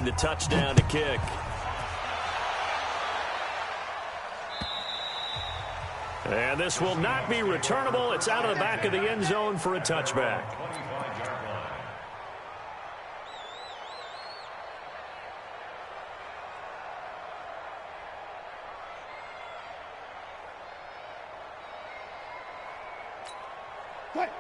The touchdown to kick. And this will not be returnable. It's out of the back of the end zone for a touchback.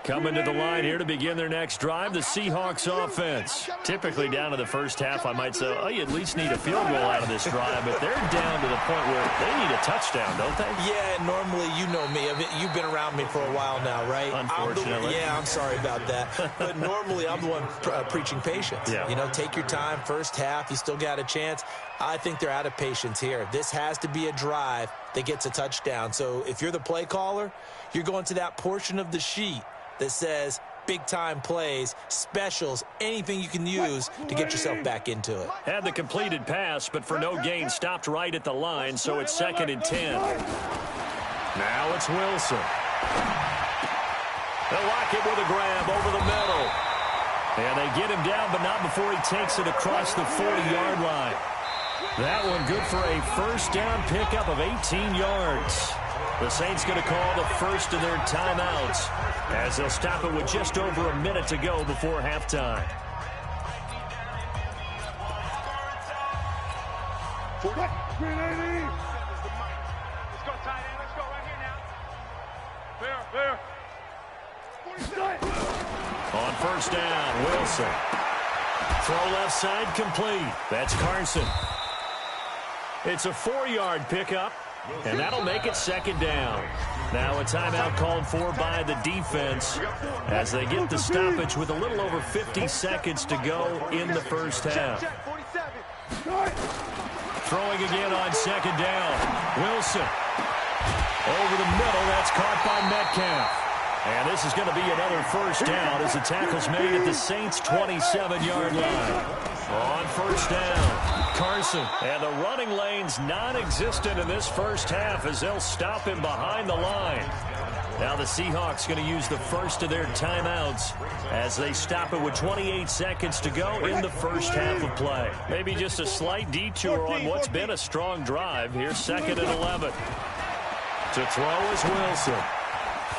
Coming to the line here to begin their next drive, the Seahawks offense. Typically down to the first half, I might say, oh, you at least need a field goal out of this drive, but they're down to the point where they need a touchdown, don't they? Yeah, normally, you know me. You've been around me for a while now, right? Unfortunately. I'm sorry about that. But normally, I'm the one preaching patience. Yeah. You know, take your time, first half, you still got a chance. I think they're out of patience here. This has to be a drive that gets a touchdown. So if you're the play caller, you're going to that portion of the sheet that says big-time plays, specials, anything you can use to get yourself back into it. Had the completed pass, but for no gain, stopped right at the line, so it's 2nd and 10. Now it's Wilson. They'll lock it with a grab over the middle. And they get him down, but not before he takes it across the 40-yard line. That one good for a first down pickup of 18 yards. The Saints going to call the first of their timeouts as they'll stop it with just over a minute to go before halftime. Let's go, tight end. Let's go right here now. Fair. On first down, Wilson. Throw left side complete. That's Carson. It's a 4-yard pickup. And that'll make it 2nd down. Now a timeout called for by the defense as they get the stoppage with a little over 50 seconds to go in the first half. Throwing again on 2nd down. Wilson. Over the middle, that's caught by Metcalf. And this is going to be another first down as the tackle's made at the Saints' 27-yard line. On first down, Carson. And the running lane's non-existent in this first half as they'll stop him behind the line. Now the Seahawks going to use the first of their timeouts as they stop it with 28 seconds to go in the first half of play. Maybe just a slight detour on what's been a strong drive. Here's 2nd and 11. To throw is Wilson.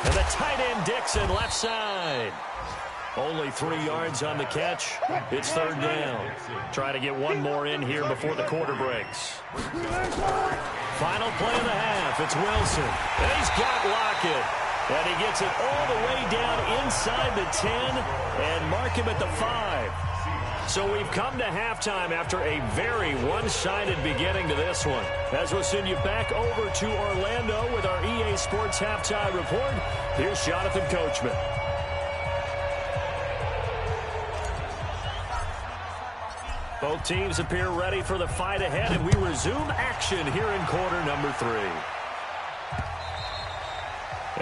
And the tight end Dixon left side. Only 3 yards on the catch. It's 3rd down. Trying to get one more in here before the quarter breaks. Final play of the half. It's Wilson. And he's got Lockett. And he gets it all the way down inside the 10 and mark him at the 5. So we've come to halftime after a very one-sided beginning to this one. As we'll send you back over to Orlando with our EA Sports Halftime Report, here's Jonathan Coachman. Both teams appear ready for the fight ahead, and we resume action here in quarter number 3.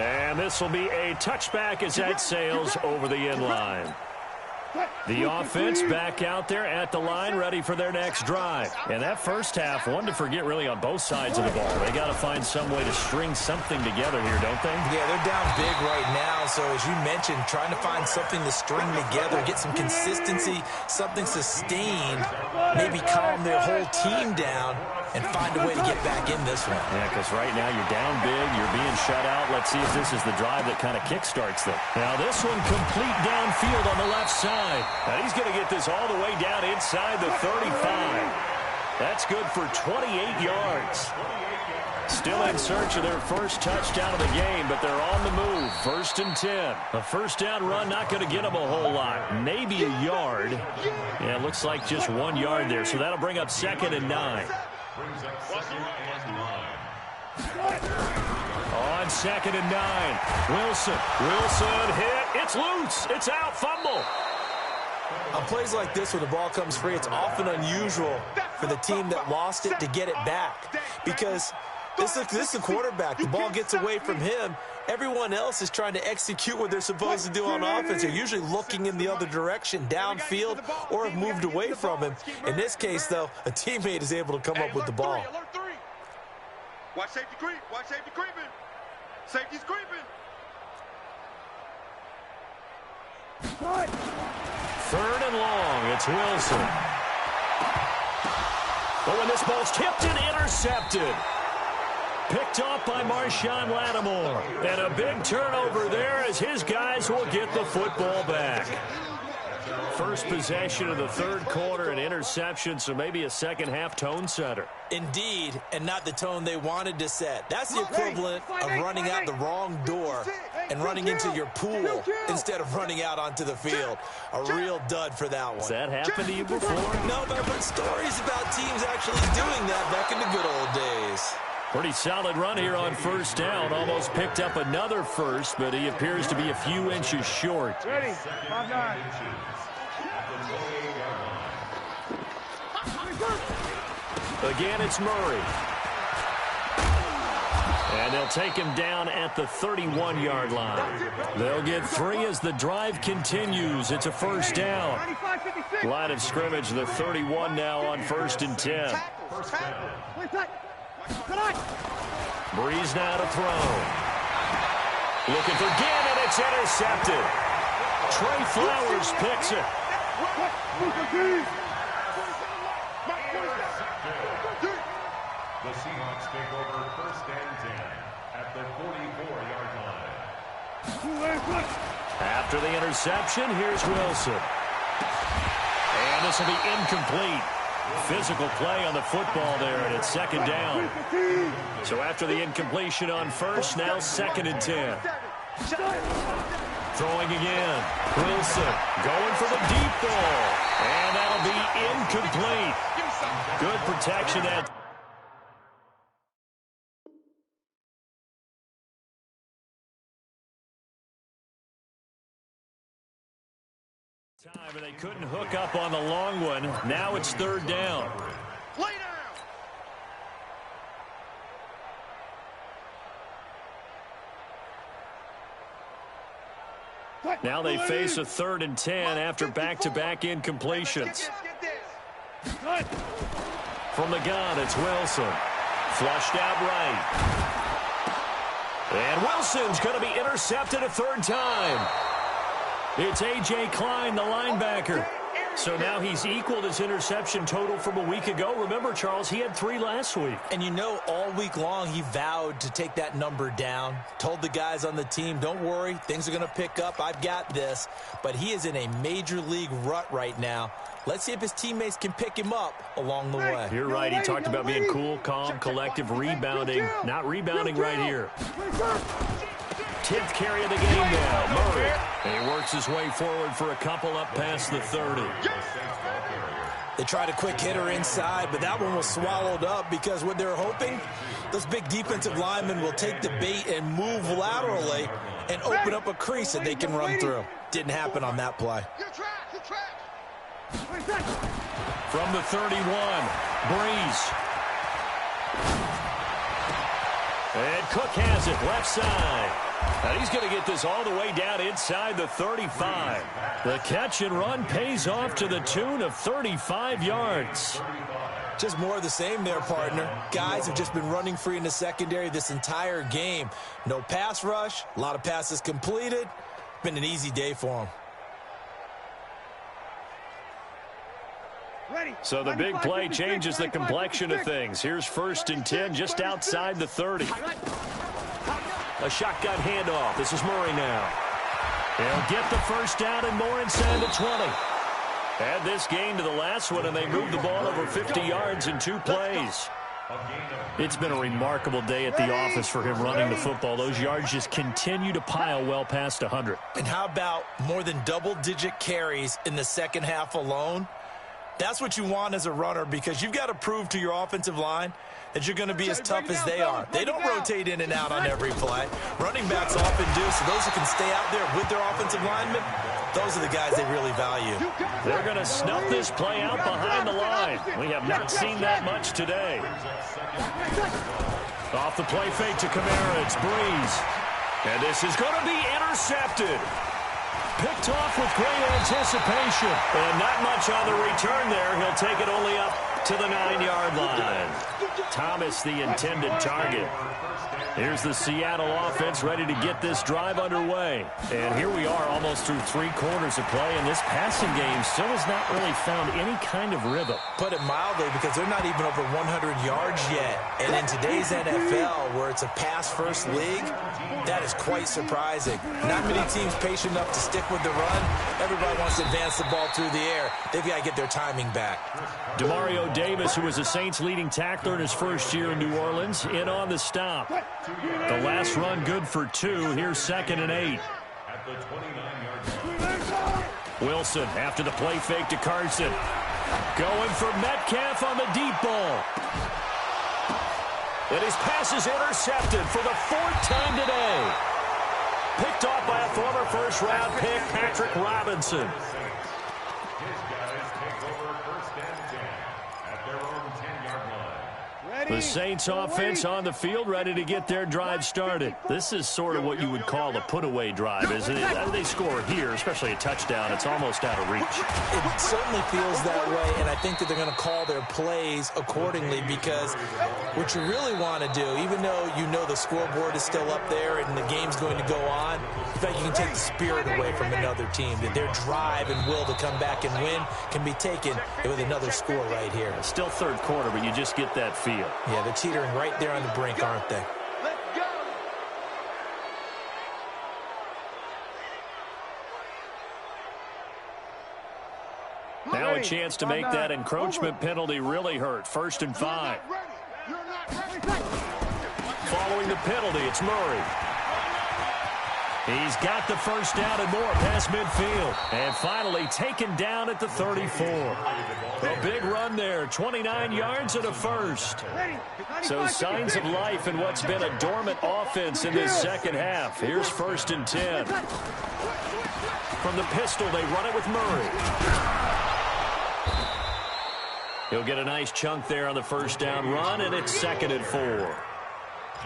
And this will be a touchback as that sails over the end line. The offense back out there at the line, ready for their next drive. And that first half, one to forget really on both sides of the ball. They got to find some way to string something together here, don't they? Yeah, they're down big right now. So as you mentioned, trying to find something to string together, get some consistency, something sustained, maybe calm their whole team down and find a way to get back in this one. Yeah, because right now you're down big, you're being shut out. Let's see if this is the drive that kind of kickstarts them. Now this one complete downfield on the left side. Now he's going to get this all the way down inside the 35. That's good for 28 yards. Still in search of their first touchdown of the game, but they're on the move. 1st and 10. A first down run not going to get them a whole lot. Maybe a yard. Yeah, it looks like just 1 yard there, so that'll bring up 2nd and 9. On 2nd and 9. Wilson hit. It's loose. It's out. Fumble. On plays like this where the ball comes free, it's often unusual for the team that lost it to get it back. Because this is the quarterback. The ball gets away from him. Everyone else is trying to execute what they're supposed to do on offense. They're usually looking in the other direction, downfield, or have moved away from him. In this case, though, a teammate is able to come up with the ball. Watch safety creep. Watch safety creeping. Safety's creeping. 3rd and long. It's Wilson. Oh, and this ball's tipped and intercepted. Picked off by Marshawn Lattimore. And a big turnover there as his guys will get the football back. First possession of the third quarter, an interception, so maybe a second-half tone setter. Indeed, and not the tone they wanted to set. That's the equivalent of running out the wrong door and running into your pool instead of running out onto the field. A real dud for that one. Has that happened to you before? No, but I've heard stories about teams actually doing that back in the good old days. Pretty solid run here on first down. Almost picked up another first, but he appears to be a few inches short. Ready? 5-9. Again, it's Murray. And they'll take him down at the 31-yard line. They'll get 3 as the drive continues. It's a first down. Line of scrimmage, the 31 now on 1st and 10. Breeze now to throw. Looking for Ginn, and it's intercepted. Trey Flowers picks it. The Seahawks take over 1st and 10 at the 44-yard line. After the interception, here's Wilson. And this will be incomplete. Physical play on the football there, and it's second down. So after the incompletion on first, now 2nd and 10. Throwing again. Wilson going for the deep ball. And that'll be incomplete. Good protection that. Time, and they couldn't hook up on the long one. Now it's 3rd down. Now they face a 3rd and 10 after back-to-back incompletions. From the gun, it's Wilson. Flushed out right. And Wilson's going to be intercepted a 3rd time. It's A.J. Klein, the linebacker. So now he's equaled his interception total from a week ago. Remember, Charles, he had 3 last week. And you know, all week long he vowed to take that number down. Told the guys on the team, don't worry, things are going to pick up. I've got this. But he is in a major league rut right now. Let's see if his teammates can pick him up along the way. You're right. He talked about being cool, calm, collective, rebounding. Not rebounding right here. 10th carry of the game now. Murray. And he works his way forward for a couple up past the 30. They tried a quick hitter inside, but that one was swallowed up because what they're hoping, those big defensive linemen will take the bait and move laterally and open up a crease that they can run through. Didn't happen on that play. From the 31, Breeze. And Cook has it left side. And he's going to get this all the way down inside the 35. The catch and run pays off to the tune of 35 yards. Just more of the same there, partner. Guys have just been running free in the secondary this entire game. No pass rush, a lot of passes completed. Been an easy day for them. So the big play changes the complexion of things. Here's 1st and 10 just outside the 30. A shotgun handoff. This is Murray now. They'll get the first down and more inside the 20. Add this gain to the last one, and they moved the ball over 50 yards in 2 plays. It's been a remarkable day at the office for him running the football. Those yards just continue to pile well past 100. And how about more than double-digit carries in the second half alone? That's what you want as a runner, because you've got to prove to your offensive line that you're going to be as tough as they are. They don't rotate in and out on every play. Running backs often do, so those who can stay out there with their offensive linemen, those are the guys they really value. They're going to snuff this play out behind the line. We have not seen that much today. Off the play fake to Kamara, it's Breeze. And this is going to be intercepted. Picked off with great anticipation. And not much on the return there. He'll take it only up to the 9-yard line. Thomas, the intended target. Here's the Seattle offense ready to get this drive underway. And here we are almost through 3 quarters of play, and this passing game still has not really found any kind of rhythm. Put it mildly, because they're not even over 100 yards yet. And in today's NFL, where it's a pass-first league, that is quite surprising. Not many teams patient enough to stick with the run. Everybody wants to advance the ball through the air. They've got to get their timing back. Demario Davis, who was the Saints' leading tackler in his first year in New Orleans, in on the stop. The last run good for 2. Here's 2nd and 8. At the 29-yard line. Wilson after the play fake to Carson. Going for Metcalf on the deep ball. And his pass is intercepted for the 4th time today. Picked off by a former first-round pick, Patrick Robinson. His guys take over 1st and 10 at their own 10-yard line. The Saints offense on the field, ready to get their drive started. This is sort of what you would call a put-away drive, isn't it? They score here, especially a touchdown. It's almost out of reach. It certainly feels that way, and I think that they're going to call their plays accordingly, because what you really want to do, even though you know the scoreboard is still up there and the game's going to go on, in fact, you can take the spirit away from another team, that their drive and will to come back and win can be taken with another score right here. It's still 3rd quarter, but you just get that feel. Yeah, they're teetering right there on the brink, aren't they? Let's go. Now a chance to make that encroachment penalty really hurt. 1st and 5. Following the penalty, it's Murray. He's got the 1st down and more past midfield. And finally taken down at the 34. A big run there, 29 yards and a 1st. So signs of life in what's been a dormant offense in this 2nd half. Here's 1st and 10. From the pistol, they run it with Murray. He'll get a nice chunk there on the 1st down run, and it's 2nd and 4.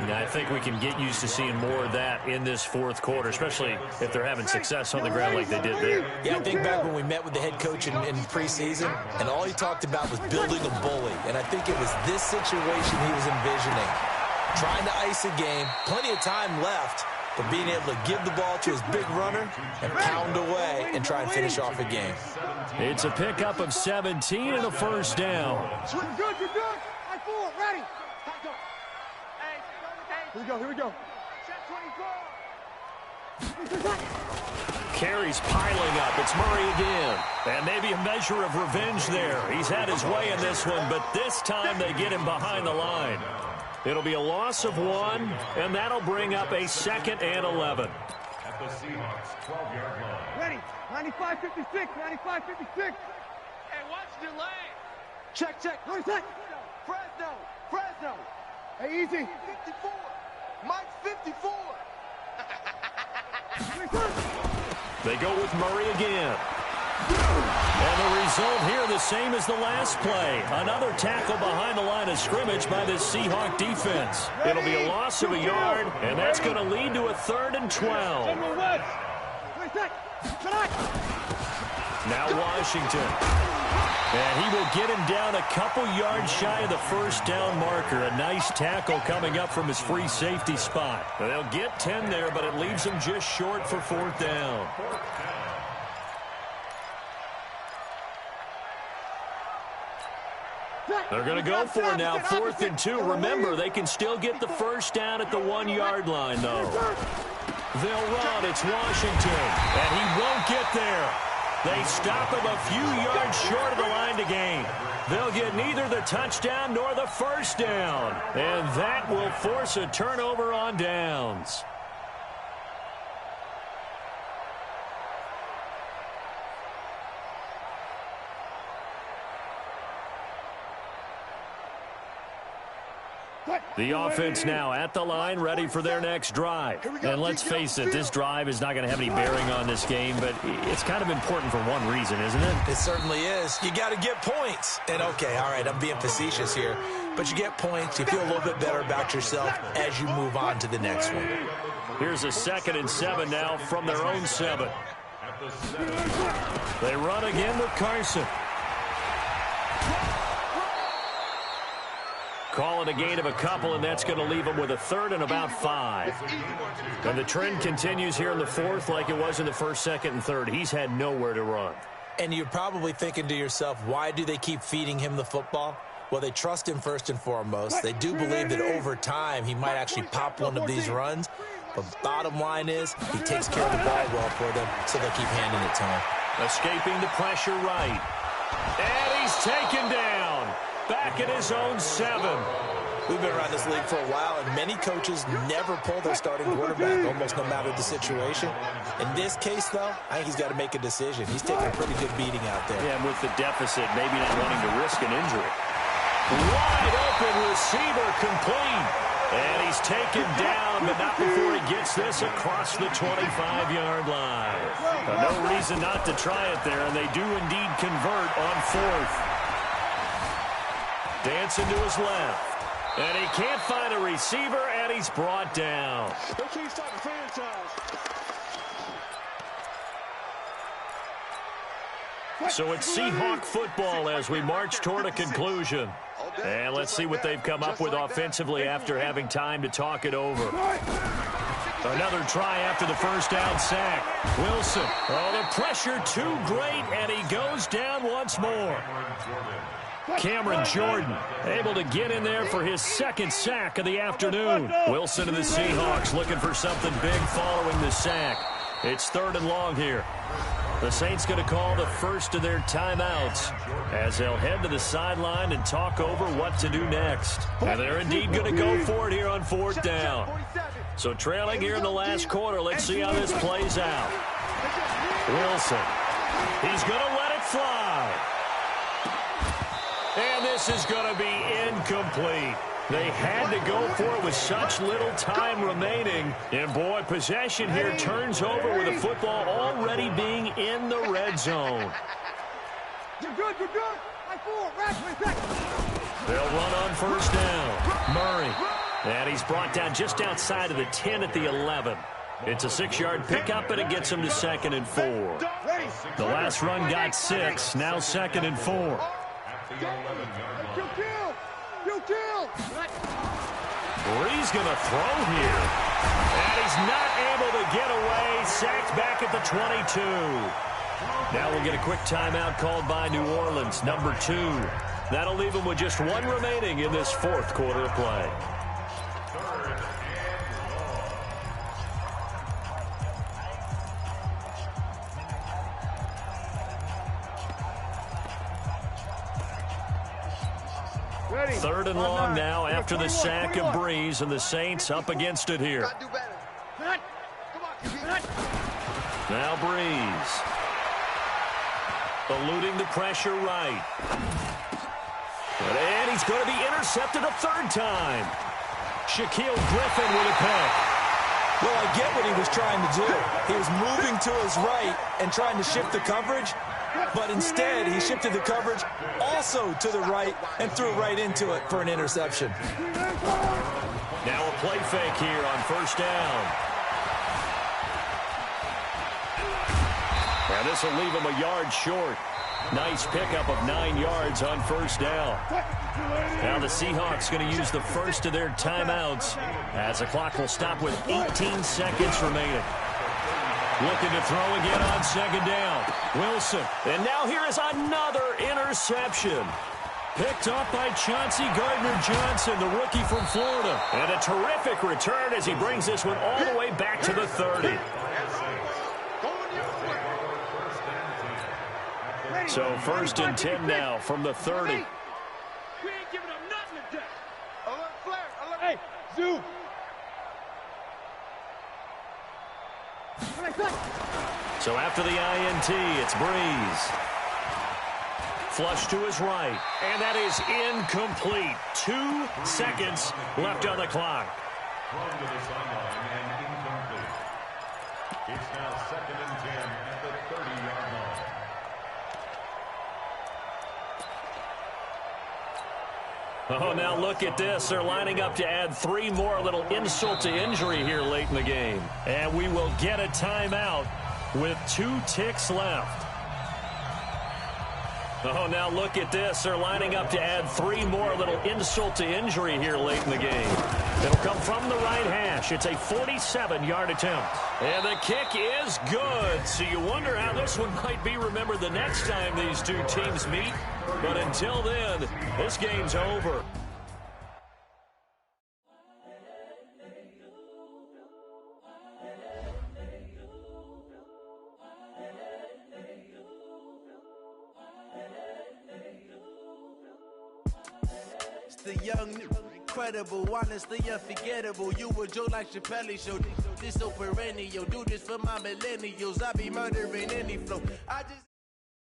Now, I think we can get used to seeing more of that in this 4th quarter, especially if they're having success on the ground like they did there. Yeah, I think back when we met with the head coach in preseason, and all he talked about was building a bully. And I think it was this situation he was envisioning. Trying to ice a game, plenty of time left, but being able to give the ball to his big runner and pound away and try and finish off a game. It's a pickup of 17 and a 1st down. You're good, you're good. I four, ready. Here we go, here we go. Carries piling up. It's Murray again. And maybe a measure of revenge there. He's had his way in this one, but this time they get him behind the line. It'll be a loss of 1, and that'll bring up a 2nd and 11. At the Seahawks 12-yard line. Ready. 95-56, 95-56. Hey, watch the delay. Check. Fresno. Hey, easy. 54. Mike's 54. They go with Murray again. And the result here the same as the last play. Another tackle behind the line of scrimmage by this Seahawk defense. It'll be a loss of a yard, and that's going to lead to a 3rd and 12. Now Washington. And he will get him down a couple yards shy of the 1st down marker. A nice tackle coming up from his free safety spot. They'll get 10 there, but it leaves him just short for 4th down. They're going to go for it now, 4th and 2. Remember, they can still get the 1st down at the 1-yard line, though. They'll run. It's Washington, and he won't get there. They stop him a few yards short of the line to gain. They'll get neither the touchdown nor the 1st down, and that will force a turnover on downs. The offense now at the line, ready for their next drive. And let's face it, this drive is not going to have any bearing on this game, but it's kind of important for one reason, isn't it? It certainly is. You got to get points. And, okay, all right, I'm being facetious here, but you get points, you feel a little bit better about yourself as you move on to the next one. Here's a 2nd and 7 now from their own 7. They run again with Carson. Call it a gain of a couple, and that's going to leave him with a third and about 5. And the trend continues here in the fourth like it was in the first, second, and third. He's had nowhere to run. And you're probably thinking to yourself, why do they keep feeding him the football? Well, they trust him first and foremost. They do believe that over time he might actually pop one of these runs. But bottom line is he takes care of the ball well for them, so they keep handing it to him. Escaping the pressure right. And he's taken down. Back at his own 7. We've been around this league for a while, and many coaches never pull their starting quarterback, almost no matter the situation. In this case, though, I think he's got to make a decision. He's taking a pretty good beating out there. Yeah, and with the deficit, maybe not wanting to risk an injury. Wide open receiver complete. And he's taken down, but not before he gets this across the 25-yard line. No reason not to try it there, and they do indeed convert on 4th. Dancing to his left. And he can't find a receiver, and he's brought down. So it's Seahawk football as we march toward a conclusion. And let's see what they've come up with offensively after having time to talk it over. Another try after the first down sack. Wilson. Oh, the pressure too great, and he goes down once more. Cameron Jordan able to get in there for his second sack of the afternoon. Wilson and the Seahawks looking for something big following the sack. It's 3rd and long here. The Saints going to call the first of their timeouts as they'll head to the sideline and talk over what to do next. And they're indeed going to go for it here on 4th down. So trailing here in the last quarter, let's see how this plays out. Wilson. He's going to let it fly. And this is going to be incomplete. They had to go for it with such little time remaining. And, boy, possession here turns over with the football already being in the red zone. You're good, you're good. They'll run on 1st down. Murray. And he's brought down just outside of the 10 at the 11. It's a 6-yard pickup, and it gets him to 2nd and 4. The last run got 6, now 2nd and 4. Bree's going to throw here. And he's not able to get away. Sacked back at the 22. Now we'll get a quick timeout called by New Orleans, number 2. That'll leave them with just 1 remaining in this 4th quarter of play. Third and long now after the sack of Breeze, and the Saints up against it here. Now Breeze. Eluding the pressure right. And he's going to be intercepted a 3rd time. Shaquille Griffin with a pick. Well, I get what he was trying to do. He was moving to his right and trying to shift the coverage. But instead, he shifted the coverage also to the right and threw right into it for an interception. Now a play fake here on 1st down. And this will leave him a yard short. Nice pickup of 9 yards on 1st down. Now the Seahawks going to use the first of their timeouts as the clock will stop with 18 seconds remaining. Looking to throw again on 2nd down. Wilson. And now here is another interception. Picked up by Chauncey Gardner-Johnson, the rookie from Florida. And a terrific return as he brings this one all the way back to the 30. So 1st and 10 now from the 30. We ain't giving up nothing today. Alert flare, alert. Hey, Zoo. So after the INT, it's Breeze. Flush to his right. And that is incomplete. 2 seconds left on the clock. Thrown to the sideline and incomplete. It's now 2nd and 10 at the 30-yard line. Oh, now look at this. They're lining up to add 3 more, little insult to injury here late in the game. And we will get a timeout with 2 ticks left. Oh, now look at this. They're lining up to add 3 more, a little insult to injury here late in the game. It'll come from the right hash. It's a 47-yard attempt. And the kick is good. So you wonder how this one might be remembered the next time these two teams meet. But until then, this game's over. The young, incredible, honestly unforgettable. You a joke like Chappelle Show. This so perennial. Do this for my millennials. I be murdering any flow. I just